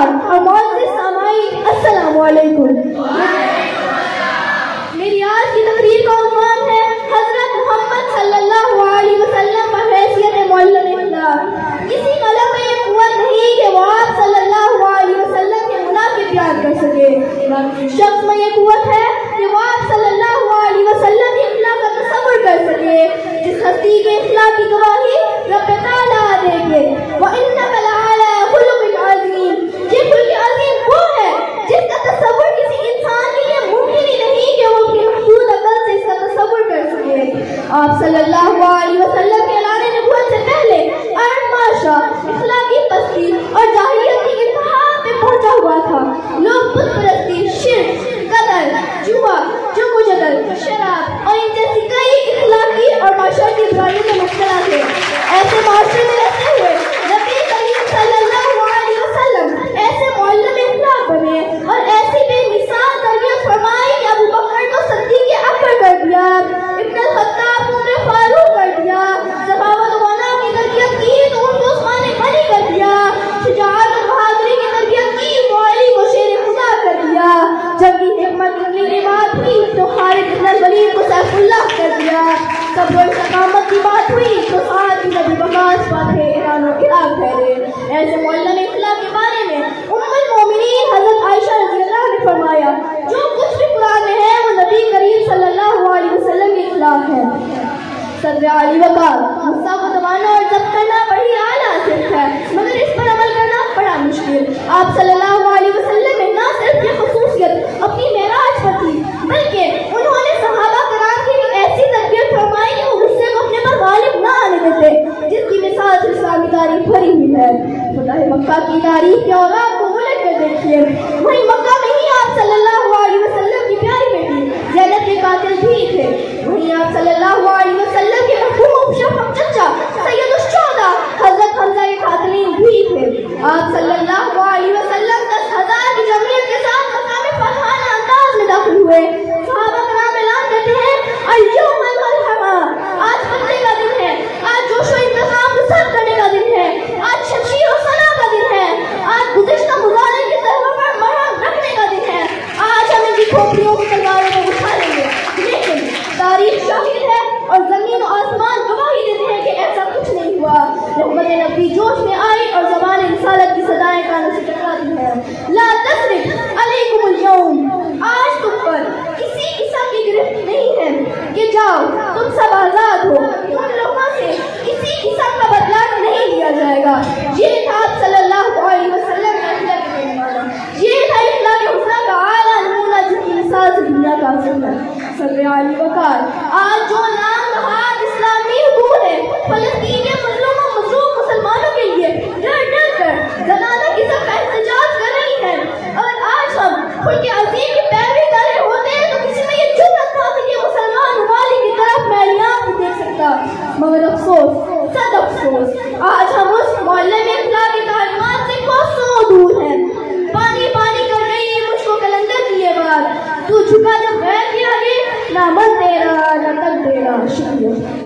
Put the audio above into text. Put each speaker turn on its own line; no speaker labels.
کرام اور معزز سامعین السلام علیکم۔ میری آج کی تقریر کا عنوان ہے حضرت محمد صلی اللہ علیہ وسلم پر حیثیت معلم اخلاق۔ کسی قلم میں یہ قوت نہیں کہ وہ آپ صلی اللہ علیہ وسلم کے منافق یاد کر سکے، شخص میں یہ قوت ہے کہ وہ آپ صلی اللہ علیہ وسلم کے اخلاق کا تصور کر سکے، جس ہستی کے اخلاق کی گواہی رب تعالیٰ دے گے۔ وَإِنَّكَ لَعَلَىٰ خُلُقٍ عَظِيمٍ، یہ خلق عظیم وہ ہے جس کا تصور کسی انسان کے لیے ممکن ہی نہیں کہ وہ اپنی محدود عقل سے اس کا تصور کر سکے۔ آپ صلی اللہ علیہ وسلم کے اعلان نبوت سے پہلے عرب معاشرہ اخلاقی پستی اور جاہلیت کی انتہا پہ پہنچا ہوا تھا۔ لوگ بت پرستی، شرک، قتل، جوا، جنگ و جدل، شراب اور ان جیسی کئی اخلاقی اور معاشرتی برائیوں میں مبتلا تھے۔ ایسے معاشرے میں رہتے ہوئے نبی کریم صلی اللہ علیہ وسلم ایسے معلم اخلاق بنے اور ایسی بے مثال تربیت فرمائی کہ ابو بکر کو صدیق اکبر کر دیا، ابن الخطاب عمر فاروق کر دیا، سخاوت و ونا کی تربیت کی تو ان کو عثمان غنی کر دیا، شجاعت و بہادری کی تربیت کی تو علی کو شیر خدا کر دیا، جب کی حکمت کی بات ہوئی تو خالد بن الولید کو سیف اللہ کر دیا، صبر و استقامت کی بات ہوئی تو سعد بن ابی وقاص فاتح ایران و عراق ٹھہرے۔ ایسے معلم اخلاق کے بارے میں ام المومنین حضرت عائشہ رضی اللہ عنہا نے فرمایا جو کچھ بھی قرآن میں ہے وہ نبی کریم صلی اللہ علیہ وسلم کے اخلاق ہے۔ صدر علی وقار غصہ کو دبانا اور ضبط کرنا بڑی اعلیٰ صفت ہے، مگر اس پر عمل کرنا بڑا مشکل۔ آپ صلی اللہ علیہ وسلم میں نہ صرف یہ خصوصیت اپنی معراج پر تھی بلکہ انہوں نے صحابہ کرام کی بھی ایسی تربیت فرمائی کہ وہ غصے کو اپنے پر غالب نہ آنے دیتے، جس کی مثال اسلامی تاریخ بھری ہوئی ہے۔ فتح مکہ کی تاریخ کے اوراق کو الٹ کر دیکھیے، وہیں مکہ میں ہی آپ صلی اللہ علیہ وسلم کی پیاری بیٹی زینب کے قاتل بھی تھے، وہیں آپ صلی اللہ علیہ وسلم کے محبوب شفیع چچا سید الشہداء حضرت حمزہ کے قاتلین بھی تھے۔ آپ صلی اللہ علیہ وسلم 10,000 کی جمعیت کے ساتھ مقام فرحانہ انداز میں داخل ہوئے۔ صحابہ کرام اعلان کرتے ہیں اليوم الملحمہ، آج بدلے کا دن ہے، آج جوش و انتقام رسد کرنے کا دن ہے، آج شمشیر و ثنا کا دن ہے، آج گزشتہ مظالم کی طرف پر مرہم رکھنے کا دن ہے، آج ہم ان کی کھوپڑیوں کی تلواروں کو اٹھا لیں گے۔ لیکن تاریخ شاہد ہے اور زمین و آسمان گواہی دیتے ہیں کہ ایسا کچھ نہیں ہوا۔ رحمت نبی جوش میں آئی اور زبان رسالت کی صدائیں کانوں سے ٹکراتی ہیں۔ لا تسرق علیکم اليوم، آج تم پر کسی قسم کی گرفت نہیں ہے کہ جاؤ تم سب آزاد ہو، تم لوگوں سے کسی قسم کا بدلہ نہیں لیا جائے گا۔ یہ تھا آپ صلی اللہ علیہ وسلم کا اخلاق دینے والا، یہ تھا اخلاق حسنہ کا اعلیٰ نمونہ جس کی مثال سے دنیا کا حاصل ہے۔ صدر علی وقار آج جو نام نہاد اسلامی حقوق ہے فلسطین کے مظلوم و مظلوم مسلمانوں کے لیے ڈر ڈر کر زنانہ کی سب کا احتجاج کر رہی ہے، اگر آج ہم خلق عظیم کی پیروی کر رہے ہوتے ہیں تو کسی میں یہ جرأت نہ تھی کہ مسلمان والی کی طرف میلیان نہیں دیکھ سکتا، مگر افسوس صد افسوس آج ہم اس معلم اخلاق کی تعلیمات سے کوسوں دور ہیں۔ پانی پانی کر رہی ہے مجھ کو کلندر کی یہ بات، تو جھکا جب غیر کے آگے نہ من تیرا نہ تک تیرا۔ شکریہ۔